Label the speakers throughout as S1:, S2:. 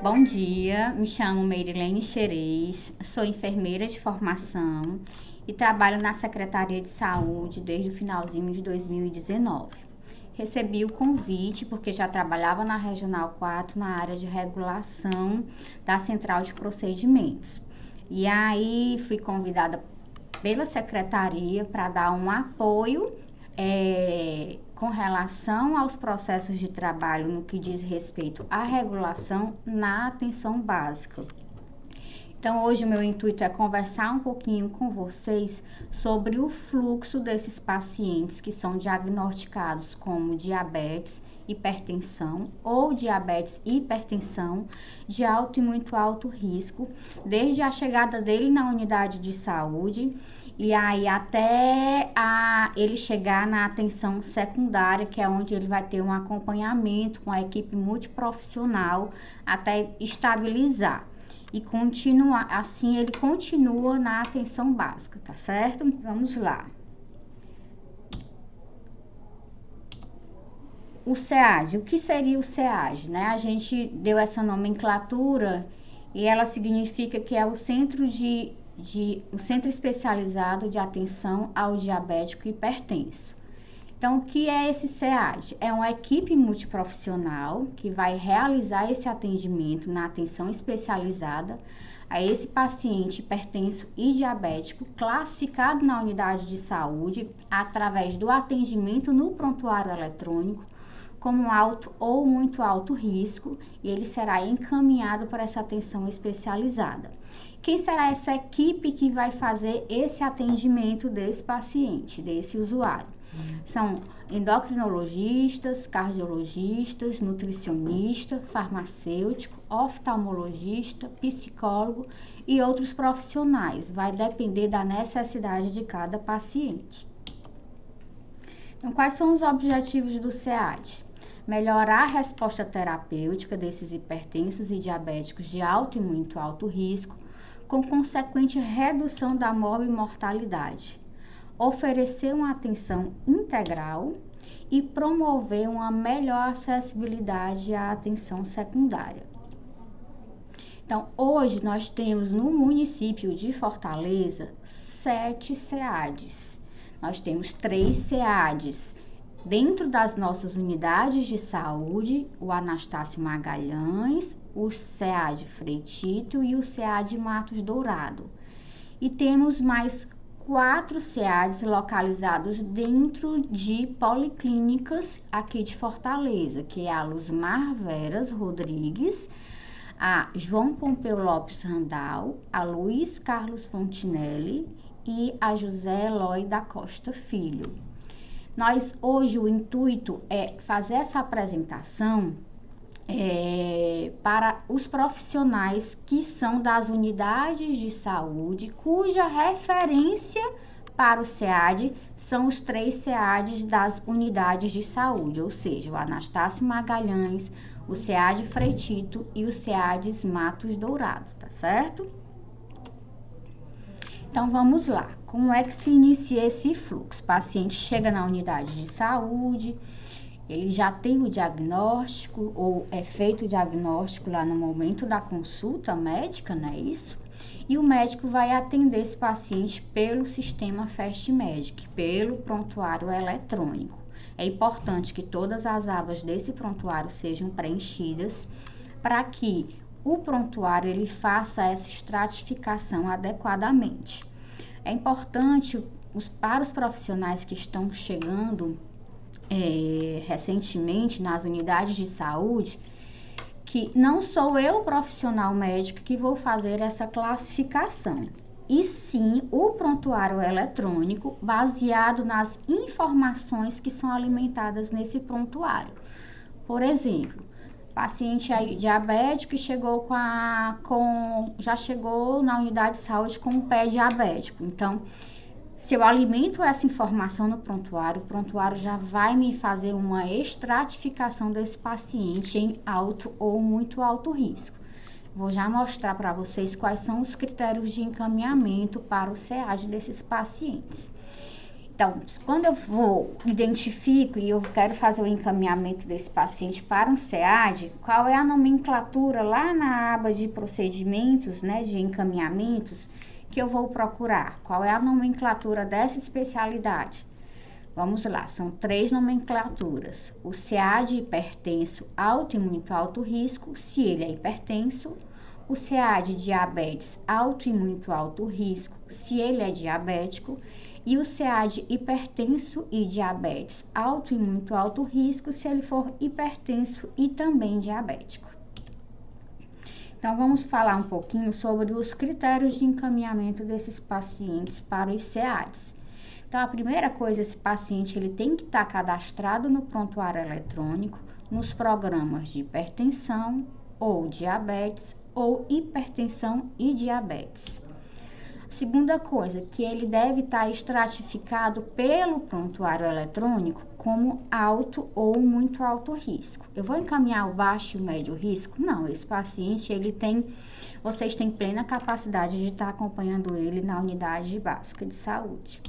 S1: Bom dia, me chamo Merilene Xerez, sou enfermeira de formação e trabalho na Secretaria de Saúde desde o finalzinho de 2019. Recebi o convite porque já trabalhava na Regional 4 na área de regulação da Central de Procedimentos. E aí fui convidada pela Secretaria para dar um apoio com relação aos processos de trabalho no que diz respeito à regulação na atenção básica. Então, hoje o meu intuito é conversar um pouquinho com vocês sobre o fluxo desses pacientes que são diagnosticados como diabetes, hipertensão ou diabetes e hipertensão de alto e muito alto risco, desde a chegada dele na unidade de saúde e aí até ele chegar na atenção secundária, que é onde ele vai ter um acompanhamento com a equipe multiprofissional até estabilizar. E assim ele continua na atenção básica, tá certo? Vamos lá. O SEAD, o que seria o SEAD, né? A gente deu essa nomenclatura e ela significa que é o Centro o Centro Especializado de Atenção ao Diabético Hipertenso. Então, o que é esse SEAD? É uma equipe multiprofissional que vai realizar esse atendimento na atenção especializada a esse paciente hipertenso e diabético classificado na unidade de saúde através do atendimento no prontuário eletrônico como alto ou muito alto risco, e ele será encaminhado para essa atenção especializada. Quem será essa equipe que vai fazer esse atendimento desse paciente, desse usuário? São endocrinologistas, cardiologistas, nutricionista, farmacêutico, oftalmologista, psicólogo e outros profissionais. Vai depender da necessidade de cada paciente. Então, quais são os objetivos do SEAD? Melhorar a resposta terapêutica desses hipertensos e diabéticos de alto e muito alto risco, com consequente redução da morbimortalidade. Oferecer uma atenção integral e promover uma melhor acessibilidade à atenção secundária. Então, hoje nós temos no município de Fortaleza 7 SEADs. Nós temos 3 SEADs dentro das nossas unidades de saúde, o Anastácio Magalhães, o SEAD Frei Tito e o SEAD Matos Dourado. E temos mais 4 SEADs localizados dentro de policlínicas aqui de Fortaleza, que é a Luzmar Veras Rodrigues, a João Pompeu Lopes Randal, a Luiz Carlos Fontinelli e a José Eloy da Costa Filho. Hoje, o intuito é fazer essa apresentação para os profissionais que são das unidades de saúde, cuja referência para o SEAD são os 3 SEADs das unidades de saúde, ou seja, o Anastácio Magalhães, o SEAD Frei Tito e o SEADs Matos Dourado, tá certo? Então, vamos lá. Como é que se inicia esse fluxo? O paciente chega na unidade de saúde, ele já tem o diagnóstico ou é feito o diagnóstico lá no momento da consulta médica, não é isso? E o médico vai atender esse paciente pelo sistema FastMedic, pelo prontuário eletrônico. É importante que todas as abas desse prontuário sejam preenchidas para que o prontuário ele faça essa estratificação adequadamente. É importante para os profissionais que estão chegando recentemente nas unidades de saúde, que não sou eu, profissional médico, que vou fazer essa classificação, e sim o prontuário eletrônico baseado nas informações que são alimentadas nesse prontuário. Por exemplo, paciente diabético que chegou já chegou na unidade de saúde com o pé diabético. Então, se eu alimento essa informação no prontuário, o prontuário já vai me fazer uma estratificação desse paciente em alto ou muito alto risco. Vou já mostrar para vocês quais são os critérios de encaminhamento para o SEAD desses pacientes. Então, quando eu identifico e eu quero fazer o encaminhamento desse paciente para um SEAD, qual é a nomenclatura lá na aba de procedimentos, né, de encaminhamentos, que eu vou procurar? Qual é a nomenclatura dessa especialidade? Vamos lá, são 3 nomenclaturas. O SEAD hipertenso alto e muito alto risco, se ele é hipertenso. O SEAD diabetes alto e muito alto risco, se ele é diabético. E o SEAD hipertenso e diabetes alto e muito alto risco, se ele for hipertenso e também diabético. Então, vamos falar um pouquinho sobre os critérios de encaminhamento desses pacientes para os SEADs. Então, a primeira coisa, esse paciente ele tem que estar cadastrado no prontuário eletrônico, nos programas de hipertensão ou diabetes ou hipertensão e diabetes. Segunda coisa, que ele deve estar estratificado pelo prontuário eletrônico como alto ou muito alto risco. Eu vou encaminhar o baixo e o médio risco? Não, esse paciente, vocês têm plena capacidade de estar acompanhando ele na unidade básica de saúde.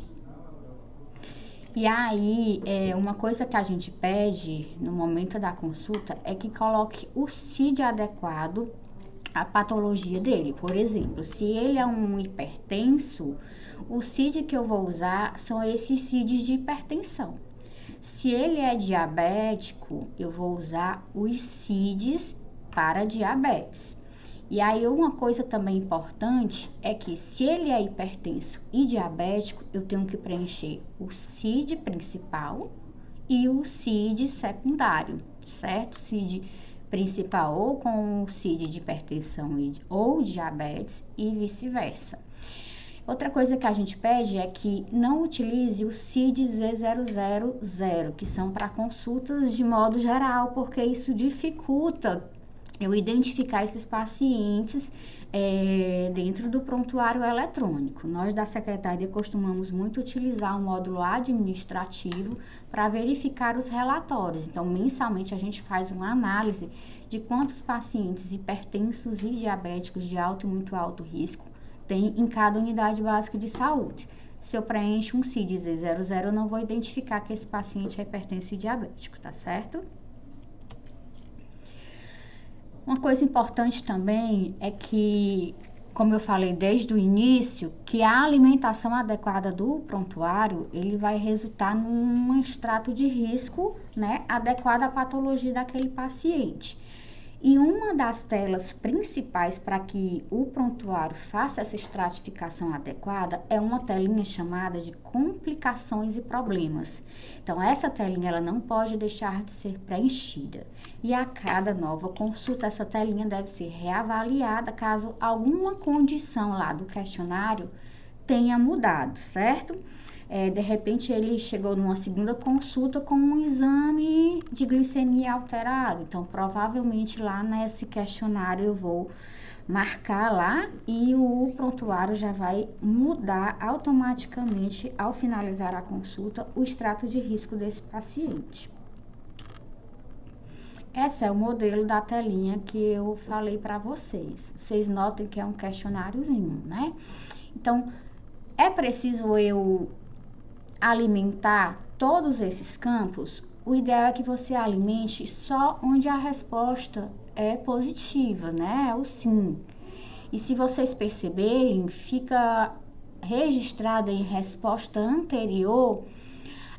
S1: E aí, uma coisa que a gente pede no momento da consulta é que coloque o CID adequado à patologia dele. Por exemplo, se ele é um hipertenso, o CID que eu vou usar são esses CIDs de hipertensão. Se ele é diabético, eu vou usar os CIDs para diabetes. E aí, uma coisa também importante é que se ele é hipertenso e diabético, eu tenho que preencher o CID principal e o CID secundário, certo? CID principal ou com o CID de hipertensão ou diabetes e vice-versa. Outra coisa que a gente pede é que não utilize o CID Z000, que são para consultas de modo geral, porque isso dificulta eu identificar esses pacientes dentro do prontuário eletrônico. Nós da Secretaria costumamos muito utilizar o módulo administrativo para verificar os relatórios. Então, mensalmente a gente faz uma análise de quantos pacientes hipertensos e diabéticos de alto e muito alto risco tem em cada unidade básica de saúde. Se eu preencho um CID Z00, eu não vou identificar que esse paciente é hipertenso e diabético, tá certo? Uma coisa importante também é que, como eu falei desde o início, que a alimentação adequada do prontuário, ele vai resultar num extrato de risco, né, adequado à patologia daquele paciente. E uma das telas principais para que o prontuário faça essa estratificação adequada é uma telinha chamada de complicações e problemas. Então, essa telinha ela não pode deixar de ser preenchida. E a cada nova consulta, essa telinha deve ser reavaliada caso alguma condição lá do questionário tenha mudado, certo? De repente ele chegou numa segunda consulta com um exame de glicemia alterado, então provavelmente lá nesse questionário eu vou marcar lá e o prontuário já vai mudar automaticamente ao finalizar a consulta o extrato de risco desse paciente. Esse é o modelo da telinha que eu falei para vocês. Vocês notem que é um questionáriozinho, né? Então, é preciso eu alimentar todos esses campos? O ideal é que você alimente só onde a resposta é positiva, né? É o sim. E se vocês perceberem, fica registrada em resposta anterior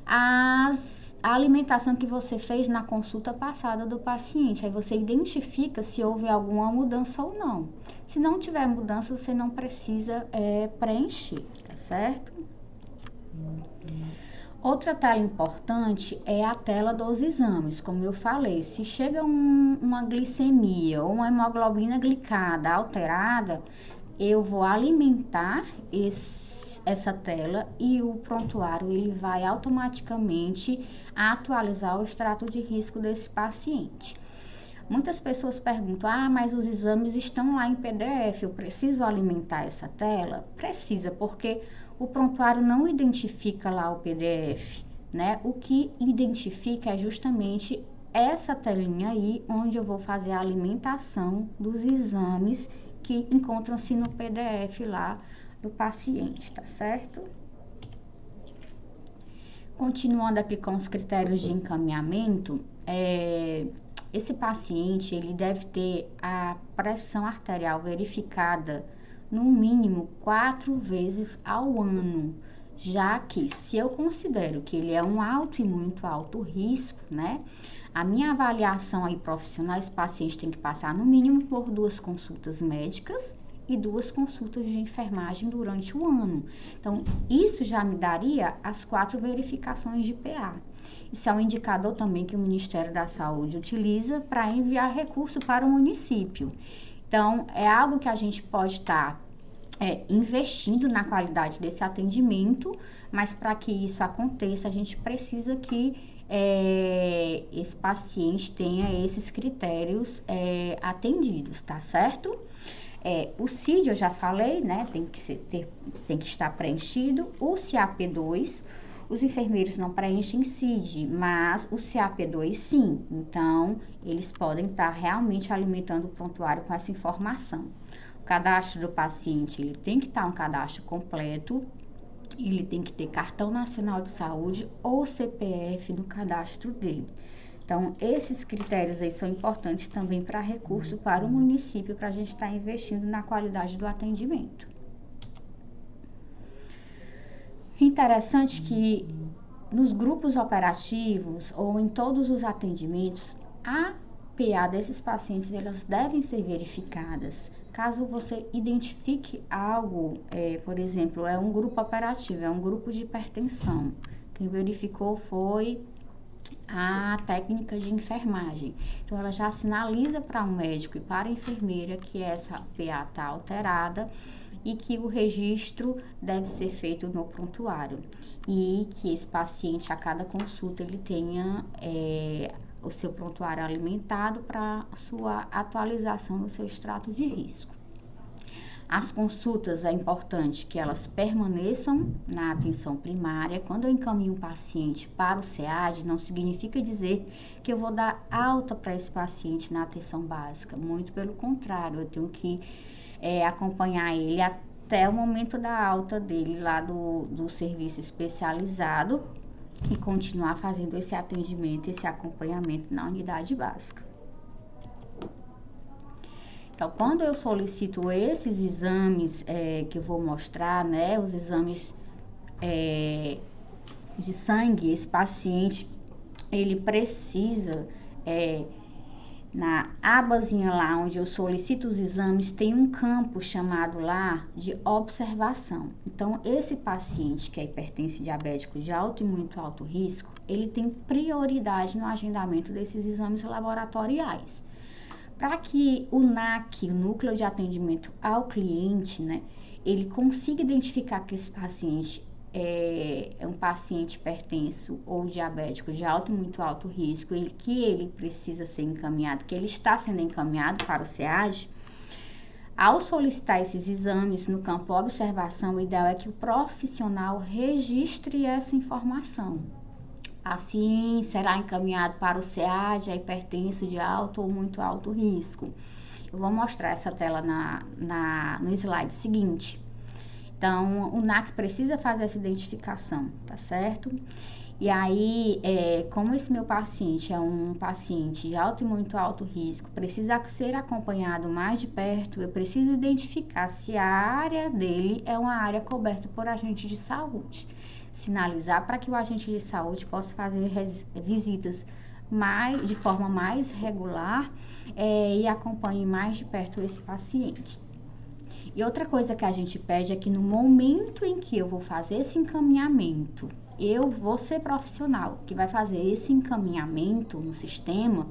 S1: a alimentação que você fez na consulta passada do paciente. Aí você identifica se houve alguma mudança ou não. Se não tiver mudança, você não precisa preencher, tá certo? Outra tela importante é a tela dos exames. Como eu falei, se chega uma glicemia ou uma hemoglobina glicada alterada, eu vou alimentar essa tela e o prontuário ele vai automaticamente atualizar o extrato de risco desse paciente. Muitas pessoas perguntam, mas os exames estão lá em PDF, eu preciso alimentar essa tela? Precisa, porque o prontuário não identifica lá o PDF, né? O que identifica é justamente essa telinha aí, onde eu vou fazer a alimentação dos exames que encontram-se no PDF lá do paciente, tá certo? Continuando aqui com os critérios de encaminhamento, esse paciente ele deve ter a pressão arterial verificada no mínimo 4 vezes ao ano, já que se eu considero que ele é um alto e muito alto risco, né? A minha avaliação aí profissional, esse paciente tem que passar no mínimo por 2 consultas médicas e 2 consultas de enfermagem durante o ano. Então, isso já me daria as 4 verificações de PA. Isso é um indicador também que o Ministério da Saúde utiliza para enviar recurso para o município. Então, é algo que a gente pode estar investindo na qualidade desse atendimento, mas para que isso aconteça, a gente precisa que esse paciente tenha esses critérios atendidos, tá certo? O CID eu já falei, né? Tem que estar preenchido. O CAP2, os enfermeiros não preenchem CID, mas o CAP2 sim. Então, eles podem estar realmente alimentando o prontuário com essa informação. O cadastro do paciente, ele tem que estar um cadastro completo, ele tem que ter cartão nacional de saúde ou CPF no cadastro dele. Então, esses critérios aí são importantes também para recurso para o município, para a gente estar investindo na qualidade do atendimento. Interessante que nos grupos operativos ou em todos os atendimentos, a PA desses pacientes, elas devem ser verificadas. Caso você identifique algo, por exemplo, é um grupo operativo, é um grupo de hipertensão. Quem verificou foi a técnica de enfermagem. Então, ela já sinaliza para o médico e para a enfermeira que essa PA está alterada e que o registro deve ser feito no prontuário. E que esse paciente, a cada consulta, ele tenha o seu prontuário alimentado para sua atualização no seu extrato de risco. As consultas é importante que elas permaneçam na atenção primária. Quando eu encaminho um paciente para o SEAD, não significa dizer que eu vou dar alta para esse paciente na atenção básica. Muito pelo contrário, eu tenho que acompanhar ele até o momento da alta dele lá do serviço especializado e continuar fazendo esse atendimento, esse acompanhamento na unidade básica. Então, quando eu solicito esses exames que eu vou mostrar, né, os exames de sangue, esse paciente, ele precisa, na abazinha lá onde eu solicito os exames, tem um campo chamado lá de observação. Então, esse paciente que é hipertenso diabético de alto e muito alto risco, ele tem prioridade no agendamento desses exames laboratoriais. Para que o NAC, o Núcleo de Atendimento ao Cliente, né, ele consiga identificar que esse paciente é um paciente hipertenso ou diabético de alto e muito alto risco, que ele precisa ser encaminhado, que ele está sendo encaminhado para o SEAD, ao solicitar esses exames no campo observação, o ideal é que o profissional registre essa informação. Assim, será encaminhado para o SEAD, hipertenso de alto ou muito alto risco. Eu vou mostrar essa tela no slide seguinte. Então, o NAC precisa fazer essa identificação, tá certo? E aí, como esse meu paciente é um paciente de alto e muito alto risco, precisa ser acompanhado mais de perto, eu preciso identificar se a área dele é uma área coberta por agente de saúde. Sinalizar para que o agente de saúde possa fazer visitas de forma mais regular e acompanhe mais de perto esse paciente. E outra coisa que a gente pede é que no momento em que eu vou fazer esse encaminhamento, eu vou ser profissional que vai fazer esse encaminhamento no sistema,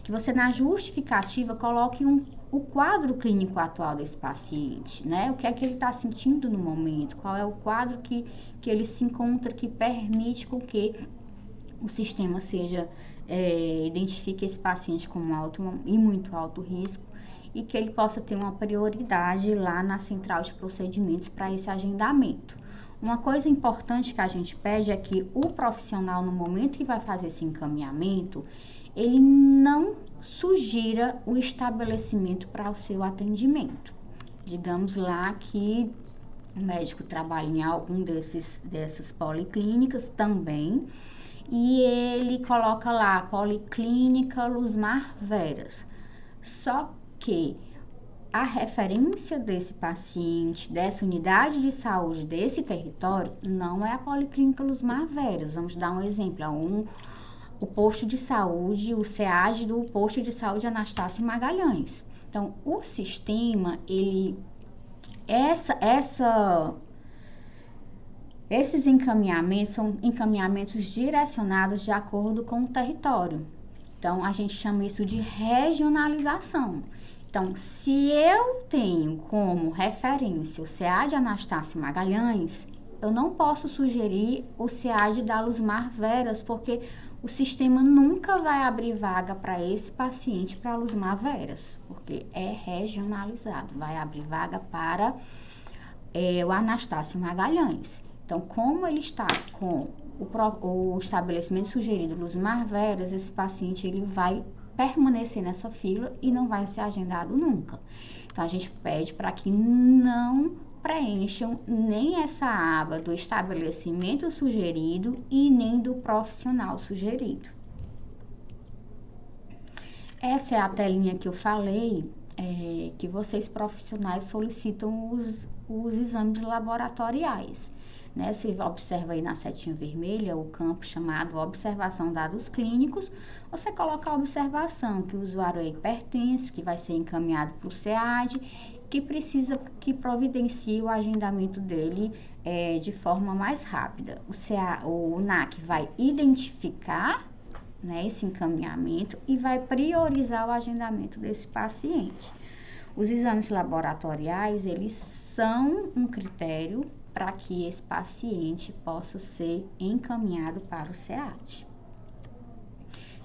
S1: que você na justificativa coloque o quadro clínico atual desse paciente, né? O que é que ele está sentindo no momento, qual é o quadro que ele se encontra que permite com que o sistema identifique esse paciente como alto e muito alto risco e que ele possa ter uma prioridade lá na central de procedimentos para esse agendamento. Uma coisa importante que a gente pede é que o profissional, no momento que vai fazer esse encaminhamento, ele não sugira o estabelecimento para o seu atendimento. Digamos lá que O médico trabalha em algum dessas policlínicas também, e ele coloca lá Policlínica Luzmar Veras. Só que a referência desse paciente, dessa unidade de saúde desse território, não é a Policlínica Luzmar Veras. Vamos dar um exemplo, o posto de saúde, o SEAD do posto de saúde Anastácio Magalhães. Então, o sistema, esses encaminhamentos são encaminhamentos direcionados de acordo com o território. Então, a gente chama isso de regionalização. Então, se eu tenho como referência o SEAD Anastácio Magalhães, eu não posso sugerir o SEAD da Luzmar Veras, porque o sistema nunca vai abrir vaga para esse paciente para Luzmar Veras, porque é regionalizado, vai abrir vaga para o Anastácio Magalhães. Então, como ele está com o estabelecimento sugerido Luzmar Veras, esse paciente ele vai permanecer nessa fila e não vai ser agendado nunca. Então, a gente pede para que não preencham nem essa aba do estabelecimento sugerido e nem do profissional sugerido. Essa é a telinha que eu falei, que vocês profissionais solicitam os exames laboratoriais. Né? Você observa aí na setinha vermelha o campo chamado observação dados clínicos, você coloca a observação que o usuário é hipertenso, que vai ser encaminhado para o SEAD, que providencie o agendamento dele de forma mais rápida. O NAC vai identificar, né, esse encaminhamento e vai priorizar o agendamento desse paciente. Os exames laboratoriais, eles são um critério para que esse paciente possa ser encaminhado para o SEAD.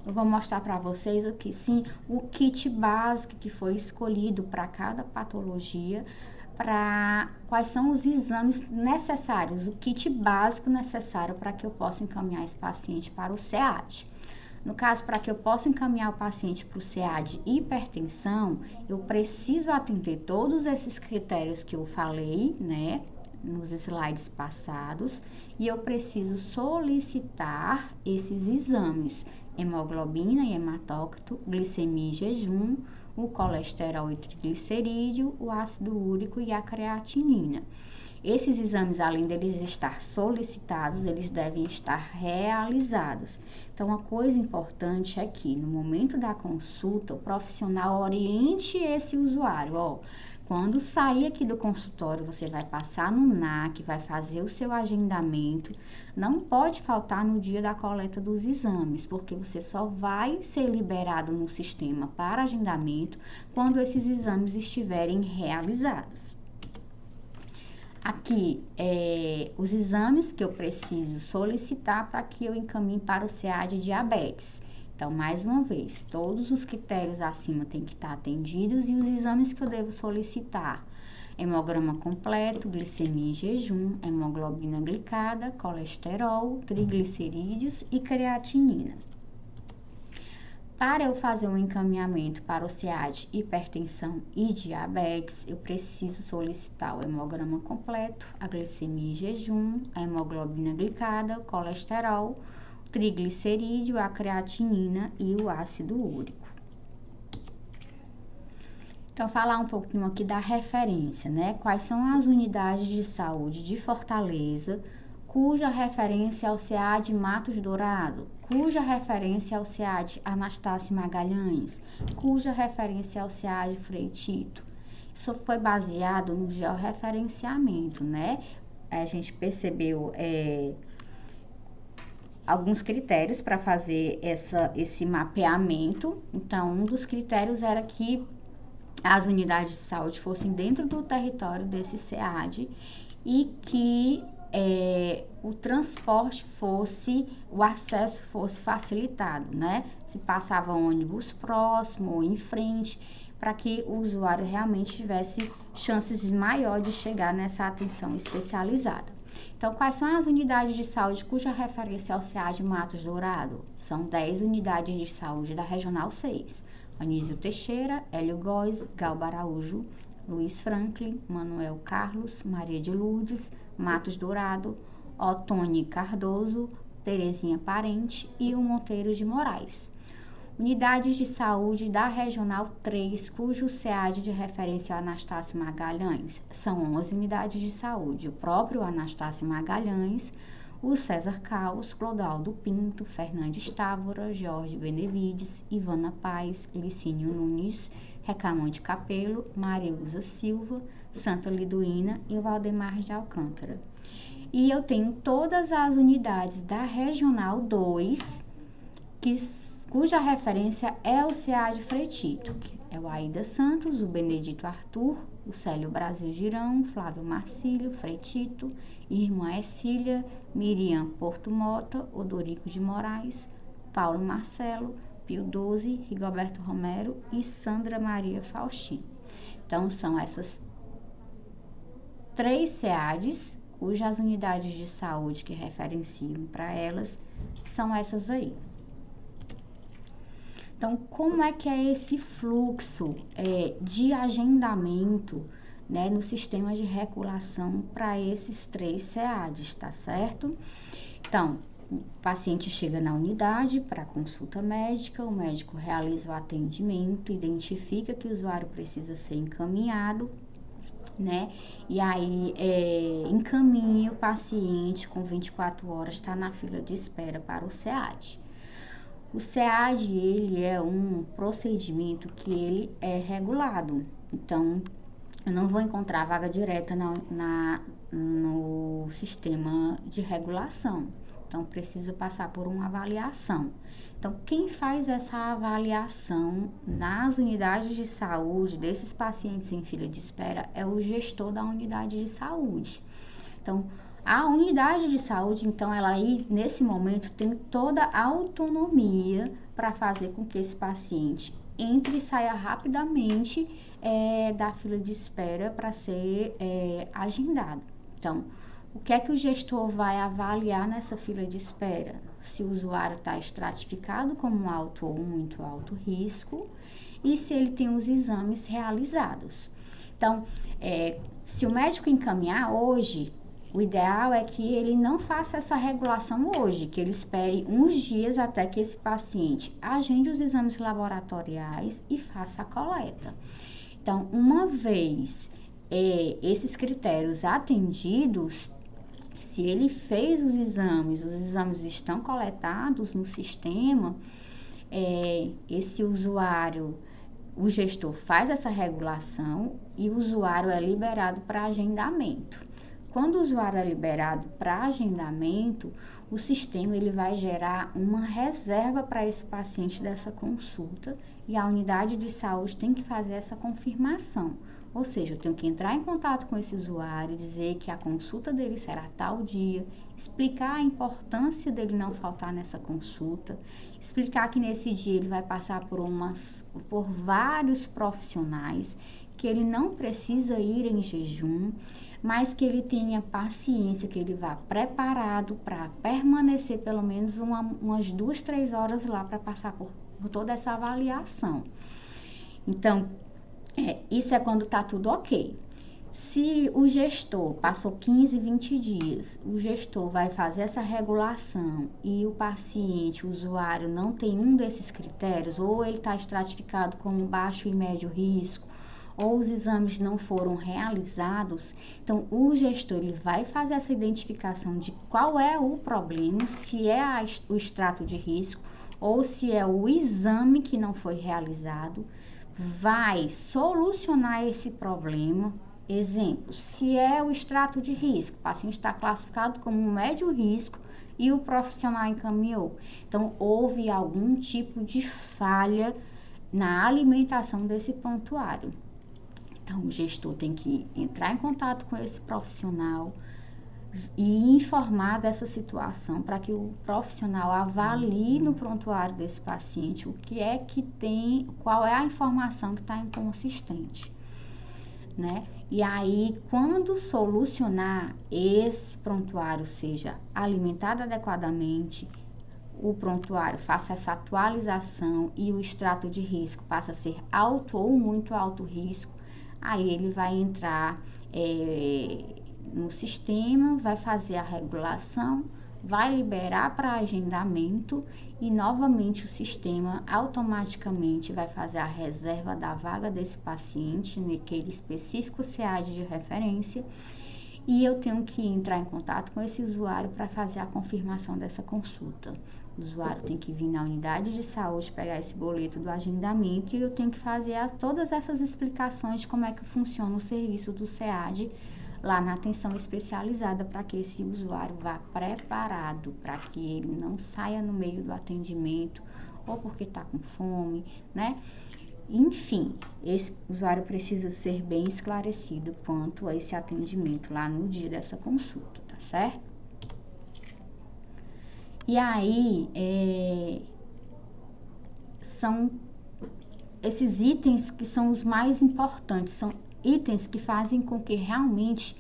S1: Eu vou mostrar para vocês aqui, sim, o kit básico que foi escolhido para cada patologia, para quais são os exames necessários, o kit básico necessário para que eu possa encaminhar esse paciente para o SEAD. No caso, para que eu possa encaminhar o paciente para o SEAD hipertensão, eu preciso atender todos esses critérios que eu falei, né, nos slides passados, e eu preciso solicitar esses exames: hemoglobina e hematócrito, glicemia e jejum, o colesterol e triglicerídeo, o ácido úrico e a creatinina. Esses exames, além deles estar solicitados, eles devem estar realizados. Então, uma coisa importante é que, no momento da consulta, o profissional oriente esse usuário, ó. Quando sair aqui do consultório, você vai passar no NAC, vai fazer o seu agendamento. Não pode faltar no dia da coleta dos exames, porque você só vai ser liberado no sistema para agendamento quando esses exames estiverem realizados. Aqui, os exames que eu preciso solicitar para que eu encaminhe para o SEAD diabetes. Então, mais uma vez, todos os critérios acima têm que estar atendidos e os exames que eu devo solicitar: hemograma completo, glicemia em jejum, hemoglobina glicada, colesterol, triglicerídeos e creatinina. Para eu fazer um encaminhamento para o SEAD hipertensão e diabetes, eu preciso solicitar o hemograma completo, a glicemia em jejum, a hemoglobina glicada, o colesterol, o triglicerídeo, a creatinina e o ácido úrico. Então, falar um pouquinho aqui da referência, né? Quais são as unidades de saúde de Fortaleza, cuja referência é o SEAD Matos Dourado, cuja referência é o SEAD Anastácio Magalhães, cuja referência é o SEAD Frei Tito. Isso foi baseado no georreferenciamento, né? A gente percebeu alguns critérios para fazer esse mapeamento. Então, um dos critérios era que as unidades de saúde fossem dentro do território desse SEAD e que o transporte o acesso fosse facilitado, né? Se passava ônibus próximo ou em frente, para que o usuário realmente tivesse chances maior de chegar nessa atenção especializada. Então, quais são as unidades de saúde cuja referência é o SEAD Matos Dourado? São 10 unidades de saúde da Regional 6. Anísio Teixeira, Hélio Góes, Galba Araújo, Luiz Franklin, Manuel Carlos, Maria de Lourdes, Matos Dourado, Otônio Cardoso, Terezinha Parente e o Monteiro de Moraes. Unidades de saúde da Regional 3, cujo SEAD de referência é Anastácio Magalhães. São 11 unidades de saúde. O próprio Anastácio Magalhães, o César Caos, Clodoaldo Pinto, Fernandes Távora, Jorge Benevides, Ivana Paz, Licínio Nunes, Recamante Capelo, Mariusa Silva, Santa Liduína e Valdemar de Alcântara. E eu tenho todas as unidades da Regional 2, cuja referência é o SEAD Freitito, que é o Aida Santos, o Benedito Arthur, o Célio Brasil Girão, Flávio Marcílio, Freitito, Irmã Escília, Miriam Porto Mota, Odorico de Moraes, Paulo Marcelo, Pio XII, Rigoberto Romero e Sandra Maria Faustino. Então, são essas 3 SEADs, cujas unidades de saúde que referenciam para elas são essas aí. Então, como é que é esse fluxo de agendamento, né, no sistema de regulação para esses 3 SEADs, tá certo? Então, o paciente chega na unidade para consulta médica, o médico realiza o atendimento, identifica que o usuário precisa ser encaminhado, né? E aí, encaminha o paciente com 24 horas, está na fila de espera para o SEAD. O SEAD, ele é um procedimento que ele é regulado. Então, eu não vou encontrar vaga direta no sistema de regulação. Então, preciso passar por uma avaliação. Então, quem faz essa avaliação nas unidades de saúde desses pacientes em fila de espera é o gestor da unidade de saúde. Então, a unidade de saúde, então, ela aí, nesse momento, tem toda a autonomia para fazer com que esse paciente entre e saia rapidamente da fila de espera para ser agendado. Então, o que é que o gestor vai avaliar nessa fila de espera? Se o usuário está estratificado como alto ou muito alto risco e se ele tem os exames realizados. Então, se o médico encaminhar hoje, o ideal é que ele não faça essa regulação hoje, que ele espere uns dias até que esse paciente agende os exames laboratoriais e faça a coleta. Então, uma vez esses critérios atendidos, se ele fez os exames estão coletados no sistema, esse usuário, o gestor faz essa regulação e o usuário é liberado para agendamento. Quando o usuário é liberado para agendamento, o sistema ele vai gerar uma reserva para esse paciente dessa consulta e a unidade de saúde tem que fazer essa confirmação. Ou seja, eu tenho que entrar em contato com esse usuário, dizer que a consulta dele será tal dia, explicar a importância dele não faltar nessa consulta, explicar que nesse dia ele vai passar por vários profissionais, que ele não precisa ir em jejum, mas que ele tenha paciência, que ele vá preparado para permanecer pelo menos umas 2, 3 horas lá para passar por toda essa avaliação. Então, isso é quando está tudo ok. Se o gestor passou 15, 20 dias, o gestor vai fazer essa regulação e o paciente, o usuário, não tem um desses critérios, ou ele está estratificado como baixo e médio risco, ou os exames não foram realizados, então o gestor ele vai fazer essa identificação de qual é o problema, se é o extrato de risco ou se é o exame que não foi realizado, vai solucionar esse problema. Exemplo, se é o extrato de risco, o paciente está classificado como médio risco e o profissional encaminhou. Então, houve algum tipo de falha na alimentação desse prontuário. Então, o gestor tem que entrar em contato com esse profissional e informar dessa situação para que o profissional avalie no prontuário desse paciente o que é que tem, qual é a informação que está inconsistente, né? E aí, quando solucionar esse prontuário, seja alimentado adequadamente, o prontuário faça essa atualização e o extrato de risco passa a ser alto ou muito alto risco, aí ele vai entrar no sistema, vai fazer a regulação, vai liberar para agendamento e novamente o sistema automaticamente vai fazer a reserva da vaga desse paciente naquele específico SEAD de referência e eu tenho que entrar em contato com esse usuário para fazer a confirmação dessa consulta. O usuário tem que vir na unidade de saúde, pegar esse boleto do agendamento e eu tenho que fazer todas essas explicações de como é que funciona o serviço do SEAD lá na atenção especializada para que esse usuário vá preparado, para que ele não saia no meio do atendimento ou porque está com fome, né? Enfim, esse usuário precisa ser bem esclarecido quanto a esse atendimento lá no dia dessa consulta, tá certo? E aí, são esses itens que são os mais importantes, são itens que fazem com que realmente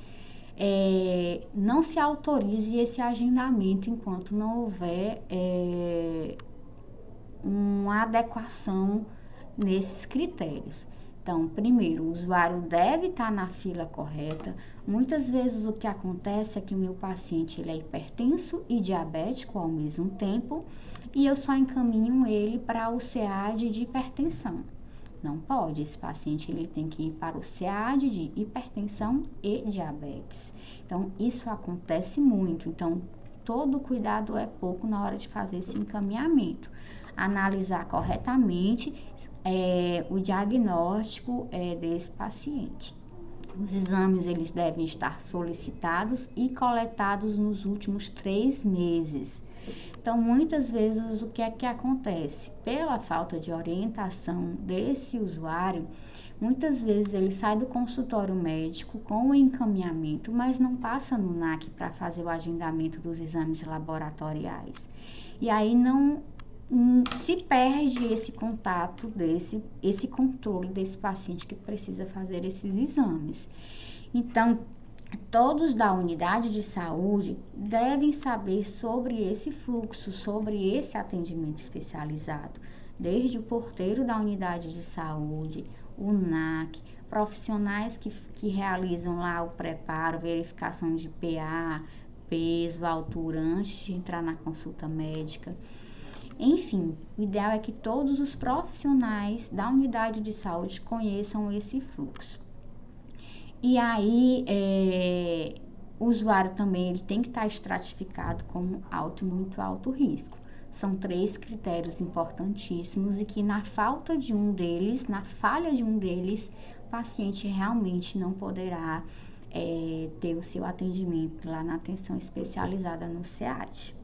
S1: não se autorize esse agendamento enquanto não houver uma adequação nesses critérios. Então, primeiro, o usuário deve estar na fila correta. Muitas vezes o que acontece é que o meu paciente ele é hipertenso e diabético ao mesmo tempo e eu só encaminho ele para o SEAD de hipertensão. Não pode, esse paciente ele tem que ir para o SEAD de hipertensão e diabetes. Então, isso acontece muito. Então, todo cuidado é pouco na hora de fazer esse encaminhamento. Analisar corretamente o diagnóstico desse paciente. Os exames eles devem estar solicitados e coletados nos últimos 3 meses. Então, muitas vezes, o que é que acontece? Pela falta de orientação desse usuário, muitas vezes ele sai do consultório médico com o encaminhamento, mas não passa no NAC para fazer o agendamento dos exames laboratoriais. E aí não se perde esse contato esse controle desse paciente que precisa fazer esses exames. Então, todos da unidade de saúde devem saber sobre esse fluxo, sobre esse atendimento especializado, desde o porteiro da unidade de saúde, o NAC, profissionais que realizam lá o preparo, verificação de PA, peso, altura, antes de entrar na consulta médica. Enfim, o ideal é que todos os profissionais da unidade de saúde conheçam esse fluxo. E aí, o usuário também ele tem que estar estratificado como alto e muito alto risco. São 3 critérios importantíssimos e que na falta de um deles, na falha de um deles, o paciente realmente não poderá ter o seu atendimento lá na atenção especializada no SEAD.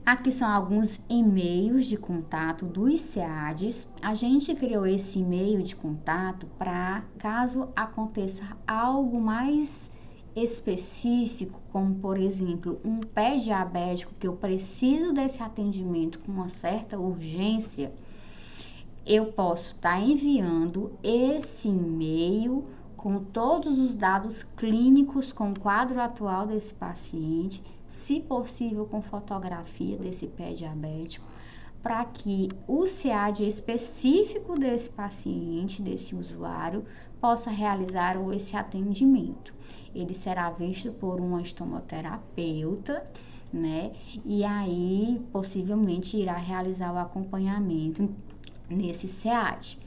S1: Aqui são alguns e-mails de contato dos SEADs. A gente criou esse e-mail de contato para caso aconteça algo mais específico, como por exemplo, um pé diabético que eu preciso desse atendimento com uma certa urgência, eu posso estar enviando esse e-mail com todos os dados clínicos, com o quadro atual desse paciente, se possível com fotografia desse pé diabético, para que o SEAD específico desse paciente, desse usuário, possa realizar esse atendimento. Ele será visto por uma estomoterapeuta, né? E aí, possivelmente, irá realizar o acompanhamento nesse SEAD.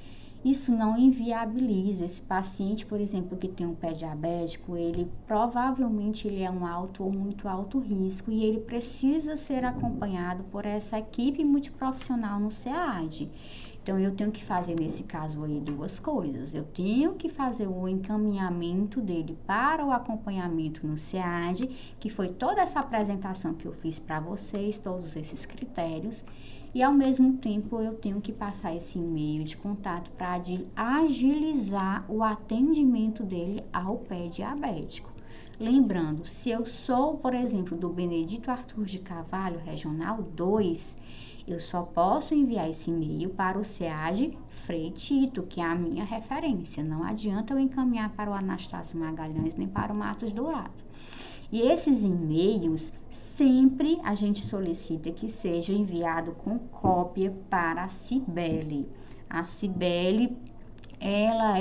S1: Isso não inviabiliza esse paciente, por exemplo, que tem um pé diabético, ele provavelmente ele é um alto ou muito alto risco e ele precisa ser acompanhado por essa equipe multiprofissional no SEAD. Então, eu tenho que fazer nesse caso aí 2 coisas. Eu tenho que fazer o encaminhamento dele para o acompanhamento no SEAD, que foi toda essa apresentação que eu fiz para vocês, todos esses critérios. E ao mesmo tempo eu tenho que passar esse e-mail de contato para agilizar o atendimento dele ao pé diabético. Lembrando, se eu sou, por exemplo, do Benedito Arthur de Carvalho, Regional 2, eu só posso enviar esse e-mail para o SEAD Frei Tito, que é a minha referência. Não adianta eu encaminhar para o Anastácio Magalhães nem para o Matos Dourado. E esses e-mails, sempre a gente solicita que seja enviado com cópia para a Cibele. A Cibele ela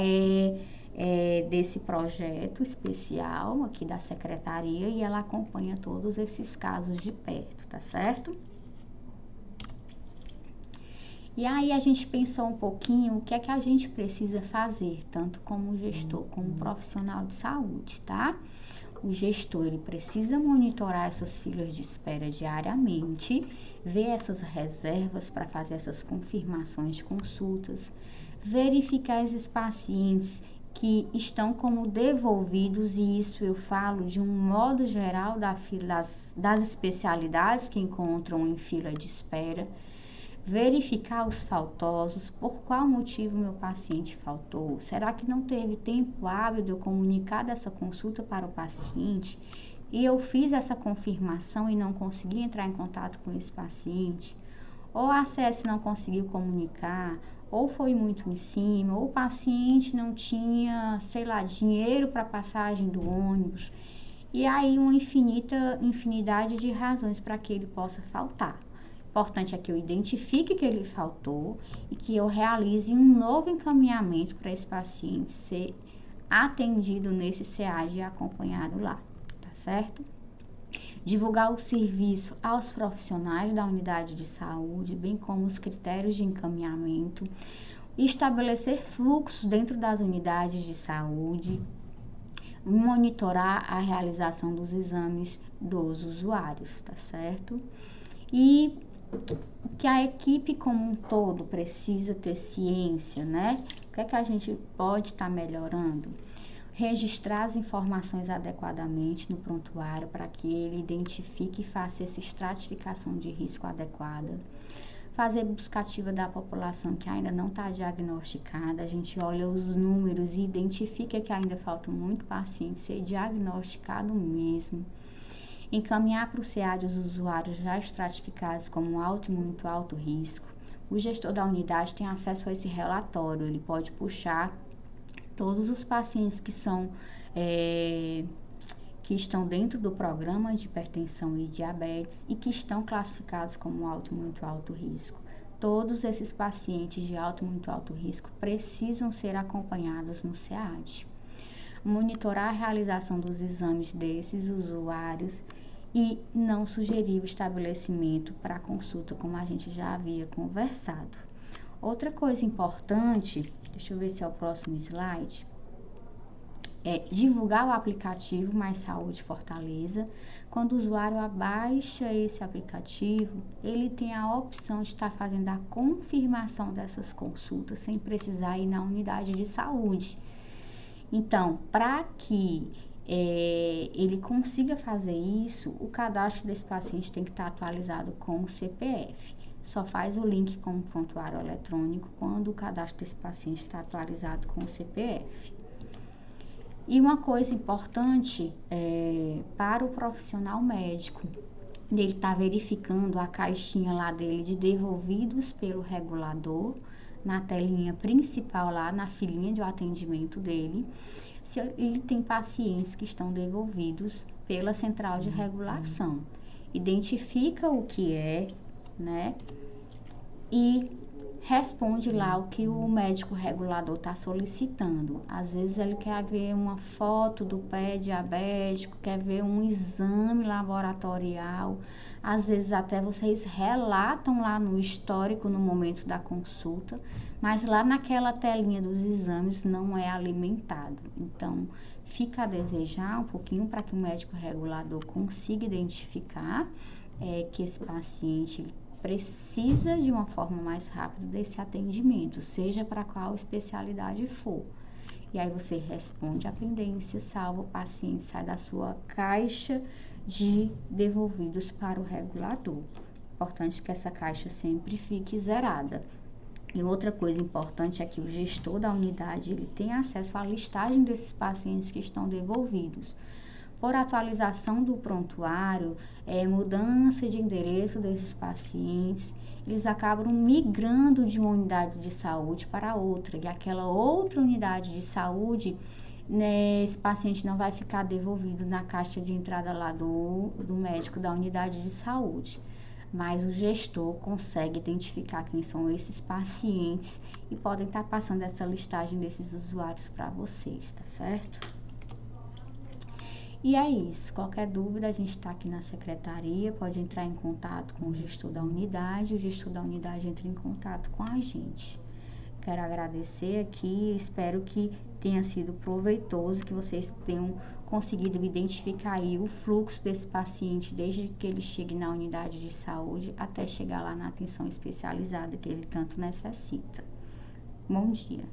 S1: desse projeto especial aqui da secretaria e ela acompanha todos esses casos de perto, tá certo? E aí a gente pensou um pouquinho o que é que a gente precisa fazer, tanto como gestor, como profissional de saúde, tá? O gestor, ele precisa monitorar essas filas de espera diariamente, ver essas reservas para fazer essas confirmações de consultas, verificar esses pacientes que estão como devolvidos, e isso eu falo de um modo geral das especialidades que encontram em fila de espera, verificar os faltosos, por qual motivo meu paciente faltou, será que não teve tempo hábil de eu comunicar dessa consulta para o paciente e eu fiz essa confirmação e não consegui entrar em contato com esse paciente, ou a ACS não conseguiu comunicar, ou foi muito em cima, ou o paciente não tinha, sei lá, dinheiro para passagem do ônibus, e aí uma infinidade de razões para que ele possa faltar. O importante é que eu identifique que ele faltou e que eu realize um novo encaminhamento para esse paciente ser atendido nesse CEAD e acompanhado lá, tá certo? Divulgar o serviço aos profissionais da unidade de saúde, bem como os critérios de encaminhamento, estabelecer fluxos dentro das unidades de saúde, monitorar a realização dos exames dos usuários, tá certo? E que a equipe como um todo precisa ter ciência, né? O que é que a gente pode estar melhorando? Registrar as informações adequadamente no prontuário para que ele identifique e faça essa estratificação de risco adequada. Fazer busca ativa da população que ainda não está diagnosticada, a gente olha os números e identifica que ainda falta muito paciente ser diagnosticado mesmo. Encaminhar para o CEAD os usuários já estratificados como alto e muito alto risco. O gestor da unidade tem acesso a esse relatório, ele pode puxar todos os pacientes que estão dentro do programa de hipertensão e diabetes e que estão classificados como alto e muito alto risco. Todos esses pacientes de alto e muito alto risco precisam ser acompanhados no CEAD. Monitorar a realização dos exames desses usuários e não sugerir o estabelecimento para consulta, como a gente já havia conversado. Outra coisa importante, deixa eu ver se é o próximo slide, é divulgar o aplicativo Mais Saúde Fortaleza. Quando o usuário abaixa esse aplicativo, ele tem a opção de estar fazendo a confirmação dessas consultas sem precisar ir na unidade de saúde. Então, para que ele consiga fazer isso, o cadastro desse paciente tem que estar atualizado com o CPF. Só faz o link com o prontuário eletrônico quando o cadastro desse paciente está atualizado com o CPF. E uma coisa importante para o profissional médico, ele está verificando a caixinha lá dele de devolvidos pelo regulador, na telinha principal lá, na filinha de atendimento dele, se ele tem pacientes que estão devolvidos pela central de regulação. Identifica o que é, né? E responde lá o que o médico regulador está solicitando. Às vezes ele quer ver uma foto do pé diabético, quer ver um exame laboratorial. Às vezes até vocês relatam lá no histórico no momento da consulta, mas lá naquela telinha dos exames não é alimentado. Então, fica a desejar um pouquinho para que o médico regulador consiga identificar que esse paciente precisa de uma forma mais rápida desse atendimento, seja para qual especialidade for. E aí você responde a pendência, salva o paciente, sai da sua caixa de devolvidos para o regulador. Importante que essa caixa sempre fique zerada. E outra coisa importante é que o gestor da unidade, ele tem acesso à listagem desses pacientes que estão devolvidos. Por atualização do prontuário, mudança de endereço desses pacientes, eles acabam migrando de uma unidade de saúde para outra. E aquela outra unidade de saúde, né, esse paciente não vai ficar devolvido na caixa de entrada lá do médico da unidade de saúde. Mas o gestor consegue identificar quem são esses pacientes e podem estar passando essa listagem desses usuários para vocês, tá certo? E é isso, qualquer dúvida a gente está aqui na secretaria, pode entrar em contato com o gestor da unidade, o gestor da unidade entra em contato com a gente. Quero agradecer aqui, espero que tenha sido proveitoso, que vocês tenham conseguido identificar aí o fluxo desse paciente desde que ele chegue na unidade de saúde até chegar lá na atenção especializada que ele tanto necessita. Bom dia.